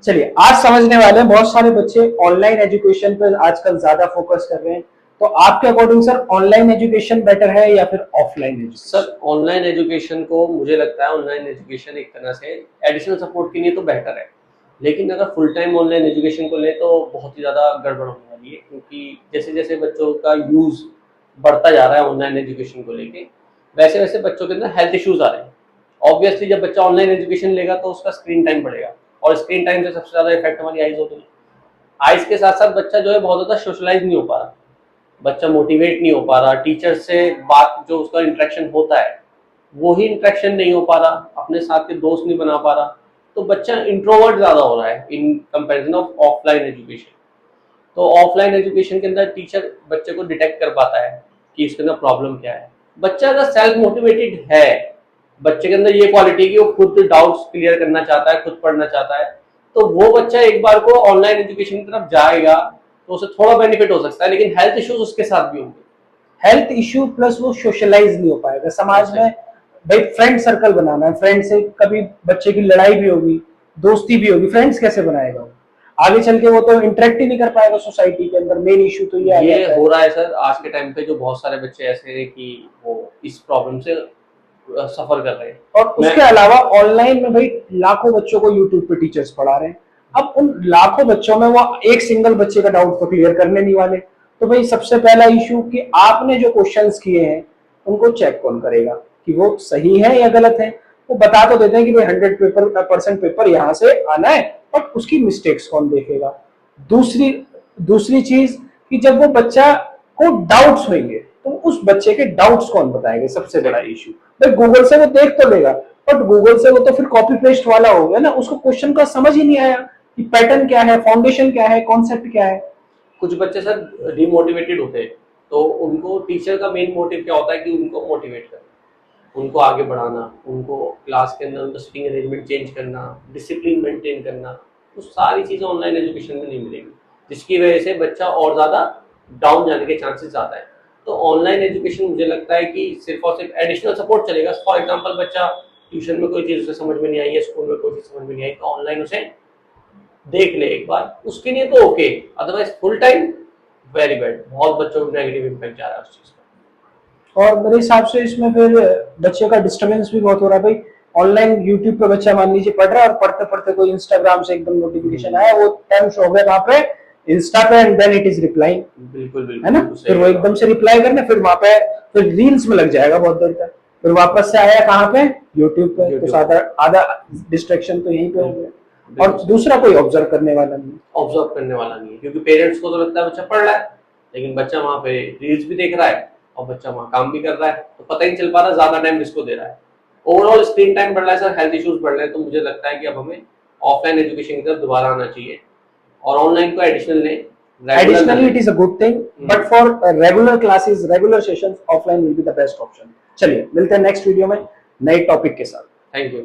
चलिए आज समझने वाले हैं, बहुत सारे बच्चे ऑनलाइन एजुकेशन पर आजकल ज्यादा फोकस कर रहे हैं, तो आपके according sir online education better है या फिर offline education? Sir online education को मुझे लगता है ऑनलाइन एजुकेशन एक तरह से एडिशनल सपोर्ट के लिए तो बेहतर है, लेकिन अगर फुल टाइम ऑनलाइन एजुकेशन को ले तो बहुत ही ज़्यादा गड़बड़ होने वाली है, क्योंकि जैसे जैसे बच्चों का यूज़ बढ़ता जा रहा है ऑनलाइन एजुकेशन को लेके, वैसे वैसे बच्चों के अंदर हेल्थ इश्यूज आ रहे हैं। ऑब्वियसली जब बच्चा ऑनलाइन एजुकेशन लेगा तो उसका स्क्रीन टाइम बढ़ेगा, और स्क्रीन टाइम से सबसे ज़्यादा इफेक्ट हमारी आइज होती है। आइज के साथ साथ बच्चा जो है बहुत ज़्यादा सोशलाइज नहीं हो पा रहा, बच्चा मोटिवेट नहीं हो पा रहा, टीचर से बात जो उसका इंटरेक्शन होता है वो ही इंटरेक्शन नहीं हो पा रहा, अपने साथ के दोस्त नहीं बना पा रहा, तो बच्चा इंट्रोवर्ट ज़्यादा हो रहा है in comparison of offline education. तो ऑफलाइन एजुकेशन के अंदर टीचर बच्चे को डिटेक्ट कर पाता है कि इसके अंदर प्रॉब्लम क्या है। बच्चा अगर सेल्फ मोटिवेटेड है, बच्चे के अंदर ये क्वालिटी है कि वो खुद डाउट्स क्लियर करना चाहता है, खुद पढ़ना चाहता है, तो वो बच्चा एक बार को ऑनलाइन एजुकेशन की तरफ जाएगा तो उसे थोड़ा बेनिफिट हो सकता है, लेकिन हेल्थ इश्यूज उसके साथ भी होंगे। हेल्थ इश्यू प्लस वो सोशलाइज नहीं हो पाएगा समाज में। भाई फ्रेंड सर्कल बनाना है, फ्रेंड से कभी बच्चे की लड़ाई भी होगी, दोस्ती भी होगी, फ्रेंड्स कैसे बनाएगा वो? आगे चल के वो तो इंटरेक्ट ही नहीं कर पाएगा सोसाइटी के अंदर। मेन इश्यू तो ये हो रहा है सर आज के टाइम पे, जो बहुत सारे बच्चे ऐसे हैं कि वो इस प्रॉब्लम से सफर कर रहे हैं। और उसके अलावा ऑनलाइन में भाई लाखों बच्चों को यूट्यूब पे टीचर्स पढ़ा रहे हैं। अब उन लाखों बच्चों में वो एक सिंगल बच्चे का डाउट तो क्लियर करने नहीं वाले। तो भाई सबसे पहला इश्यू कि आपने जो क्वेश्चंस किए हैं उनको चेक कौन करेगा कि वो सही है या गलत है। वो बता तो देते हैं कि भाई 100% पेपर यहाँ से आना है, बट उसकी मिस्टेक्स कौन देखेगा? दूसरी दूसरी चीज कि जब वो बच्चा को डाउट्स होंगे तो उस बच्चे के डाउट्स कौन बताएगा? सबसे बड़ा इश्यू भाई गूगल से वो देख तो लेगा, बट गूगल से वो तो फिर कॉपी पेस्ट वाला हो गया ना, उसको क्वेश्चन का समझ ही नहीं आया कि पैटर्न क्या है, फाउंडेशन क्या है, कॉन्सेप्ट क्या है। कुछ बच्चे सर डिमोटिवेटेड होते हैं, तो उनको टीचर का मेन मोटिव क्या होता है कि उनको मोटिवेट करना, उनको आगे बढ़ाना, उनको क्लास के अंदर उनका सिटिंग अरेंजमेंट चेंज करना, डिसिप्लिन मेंटेन करना। तो सारी चीज़ें ऑनलाइन एजुकेशन में नहीं मिलेगी, जिसकी वजह से बच्चा और ज़्यादा डाउन जाने के चांसेस ज़्यादा है। तो ऑनलाइन एजुकेशन मुझे लगता है कि सिर्फ और सिर्फ एडिशनल सपोर्ट चलेगा। फॉर एग्जाम्पल बच्चा ट्यूशन में कोई चीज़ उसे समझ में नहीं आई है, स्कूल में कोई चीज़ समझ में नहीं आई, तो ऑनलाइन उसे देख ले एक बार, उसके लिए तो okay. Otherwise full time very bad, बहुत बच्चों को नेगेटिव इम्पैक्ट जा रहा है उस चीज़ का। और मेरे हिसाब से इसमें फिर बच्चे का डिस्टर्बेंस भी बहुत हो रहा है भाई। ऑनलाइन यूट्यूब पे बच्चा मान लीजिए पढ़ रहा है और पढ़ते पढ़ते कोई इंस्टाग्राम से एकदम नोटिफिकेशन आया, वो टाइम शो हो गया वहां पे इंस्टा पे, and then it is replying. बिल्कुल बिल्कुल है ना? फिर वो एकदम से रिप्लाई करने, फिर वहां पे फिर रील्स में लग जाएगा बहुत देर तक, फिर वापस से आया कहाँ पे? यूट्यूब पे। तो आधा आधा डिस्ट्रैक्शन तो यहीं पे हो गया, और दूसरा कोई ऑब्जर्व करने वाला नहीं। ऑब्जर्व करने वाला नहीं है, क्योंकि पेरेंट्स को तो लगता है बच्चा पढ़ रहा है, लेकिन बच्चा वहाँ पे रील्स भी देख रहा है और बच्चा वहाँ काम भी कर रहा है, तो पता ही नहीं चल पा रहा ज्यादा टाइम किसको दे रहा है। ओवरऑल स्क्रीन टाइम बढ़ रहा है सर, हेल्थ इश्यूज बढ़ रहे हैं। तो मुझे लगता है कि अब हमें ऑफलाइन एजुकेशन की तरफ दोबारा आना चाहिए और ऑनलाइन को एडिशनल लें। Additionally, it is a good thing, but for regular classes, regular sessions, offline will be the best option. चलिए मिलते हैं नेक्स्ट वीडियो में नए टॉपिक के साथ। Thank you.